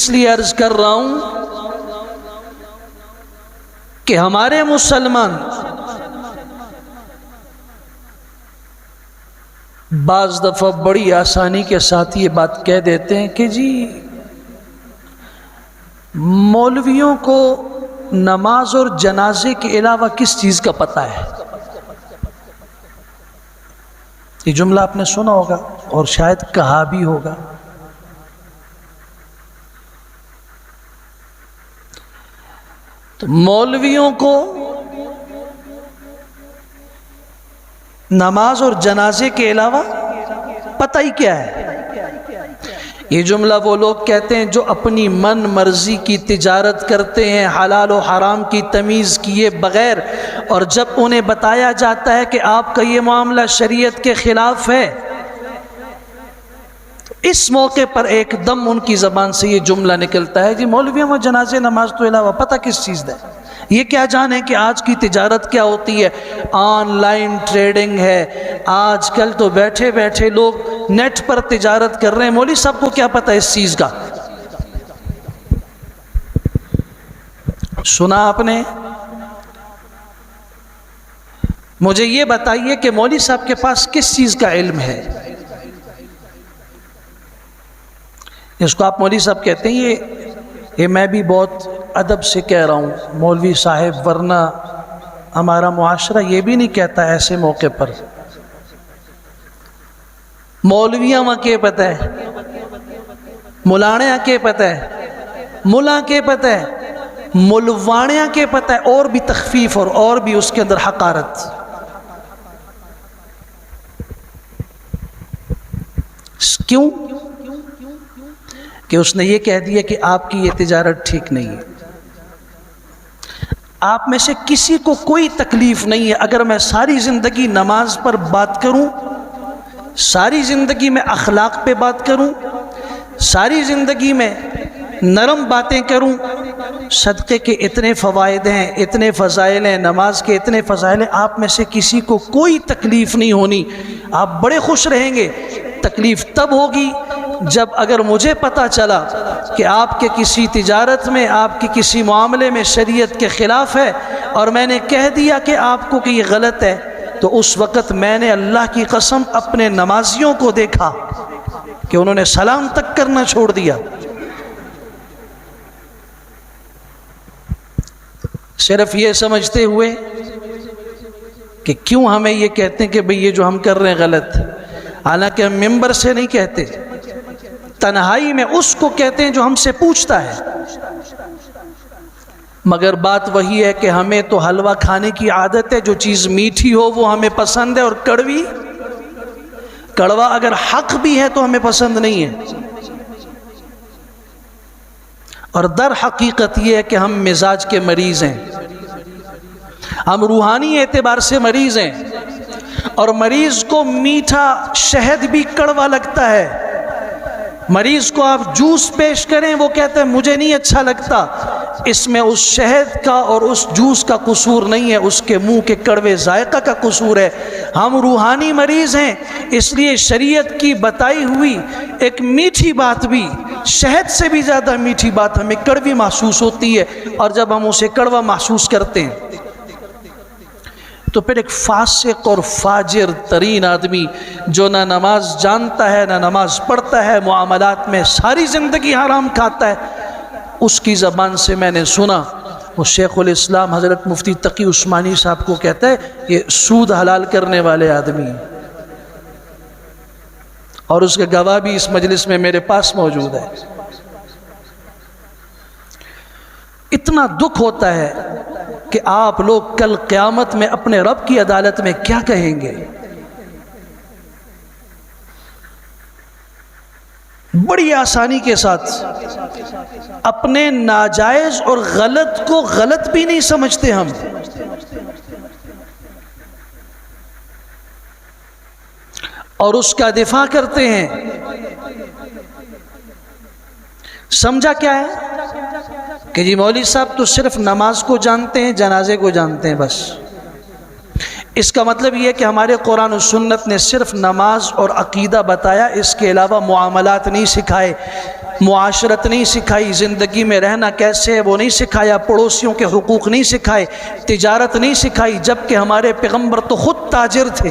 اس لیے عرض کر رہا ہوں کہ ہمارے مسلمان بعض دفعہ بڑی آسانی کے ساتھ یہ بات کہہ دیتے ہیں کہ جی مولویوں کو نماز اور جنازے کے علاوہ کس چیز کا پتہ ہے؟ یہ جملہ آپ نے سنا ہوگا اور شاید کہا بھی ہوگا. تو مولویوں کو نماز اور جنازے کے علاوہ پتہ ہی کیا ہے؟ یہ جملہ وہ لوگ کہتے ہیں جو اپنی من مرضی کی تجارت کرتے ہیں حلال و حرام کی تمیز کیے بغیر، اور جب انہیں بتایا جاتا ہے کہ آپ کا یہ معاملہ شریعت کے خلاف ہے، اس موقع پر ایک دم ان کی زبان سے یہ جملہ نکلتا ہے جی مولویوں میں جنازے نماز تو علاوہ پتہ کس چیز ہے؟ یہ کیا جانے کہ آج کی تجارت کیا ہوتی ہے؟ آن لائن ٹریڈنگ ہے، آج کل تو بیٹھے بیٹھے لوگ نیٹ پر تجارت کر رہے ہیں. مولوی صاحب کو کیا پتہ اس چیز کا؟ سنا آپ نے؟ مجھے یہ بتائیے کہ مولوی صاحب کے پاس کس چیز کا علم ہے؟ اس کو آپ مولوی صاحب کہتے ہیں. یہ میں بھی بہت ادب سے کہہ رہا ہوں مولوی صاحب، ورنہ ہمارا معاشرہ یہ بھی نہیں کہتا ایسے موقع پر مولویاں ماں کے پتہ ہے، ملاڑیاں کے پتہ ہے، ملا کے پتہ ہے، ملواڑیاں کے پتہ ہے، اور بھی تخفیف اور بھی اس کے اندر حقارت. کیوں؟ کہ اس نے یہ کہہ دیا کہ آپ کی یہ تجارت ٹھیک نہیں ہے. آپ میں سے کسی کو کوئی تکلیف نہیں ہے اگر میں ساری زندگی نماز پر بات کروں، ساری زندگی میں اخلاق پہ بات کروں، ساری زندگی میں نرم باتیں کروں. صدقے کے اتنے فوائد ہیں، اتنے فضائل ہیں، نماز کے اتنے فضائل ہیں، آپ میں سے کسی کو کوئی تکلیف نہیں ہونی، آپ بڑے خوش رہیں گے. تکلیف تب ہوگی جب اگر مجھے پتہ چلا کہ آپ کے کسی تجارت میں، آپ کے کسی معاملے میں شریعت کے خلاف ہے، اور میں نے کہہ دیا کہ آپ کو کہ یہ غلط ہے، تو اس وقت میں نے اللہ کی قسم اپنے نمازیوں کو دیکھا کہ انہوں نے سلام تک کرنا چھوڑ دیا، صرف یہ سمجھتے ہوئے کہ کیوں ہمیں یہ کہتے ہیں کہ بھئی یہ جو ہم کر رہے ہیں غلط. حالانکہ ہم ممبر سے نہیں کہتے، تنہائی میں اس کو کہتے ہیں جو ہم سے پوچھتا ہے. مگر بات وہی ہے کہ ہمیں تو حلوہ کھانے کی عادت ہے، جو چیز میٹھی ہو وہ ہمیں پسند ہے، اور کڑوا اگر حق بھی ہے تو ہمیں پسند نہیں ہے. اور در حقیقت یہ ہے کہ ہم مزاج کے مریض ہیں، ہم روحانی اعتبار سے مریض ہیں، اور مریض کو میٹھا شہد بھی کڑوا لگتا ہے. مریض کو آپ جوس پیش کریں وہ کہتا ہے مجھے نہیں اچھا لگتا. اس میں اس شہد کا اور اس جوس کا قصور نہیں ہے، اس کے منہ کے کڑوے ذائقہ کا قصور ہے. ہم روحانی مریض ہیں، اس لیے شریعت کی بتائی ہوئی ایک میٹھی بات بھی، شہد سے بھی زیادہ میٹھی بات ہمیں کڑوی محسوس ہوتی ہے. اور جب ہم اسے کڑوا محسوس کرتے ہیں تو پھر ایک فاسق اور فاجر ترین آدمی جو نہ نماز جانتا ہے نہ نماز پڑھتا ہے، معاملات میں ساری زندگی حرام کھاتا ہے، اس کی زبان سے میں نے سنا، وہ شیخ الاسلام حضرت مفتی تقی عثمانی صاحب کو کہتا ہے یہ سود حلال کرنے والے آدمی ہیں. اور اس کے گواہ بھی اس مجلس میں میرے پاس موجود ہے. اتنا دکھ ہوتا ہے کہ آپ لوگ کل قیامت میں اپنے رب کی عدالت میں کیا کہیں گے. بڑی آسانی کے ساتھ اپنے ناجائز اور غلط کو غلط بھی نہیں سمجھتے ہم، اور اس کا دفاع کرتے ہیں. سمجھا کیا ہے کہ جی مولوی صاحب تو صرف نماز کو جانتے ہیں، جنازے کو جانتے ہیں بس. اس کا مطلب یہ ہے کہ ہمارے قرآن و سنت نے صرف نماز اور عقیدہ بتایا، اس کے علاوہ معاملات نہیں سکھائے. معاشرت نہیں سکھائی، زندگی میں رہنا کیسے ہے وہ نہیں سکھایا، پڑوسیوں کے حقوق نہیں سکھائے، تجارت نہیں سکھائی، جبکہ ہمارے پیغمبر تو خود تاجر تھے۔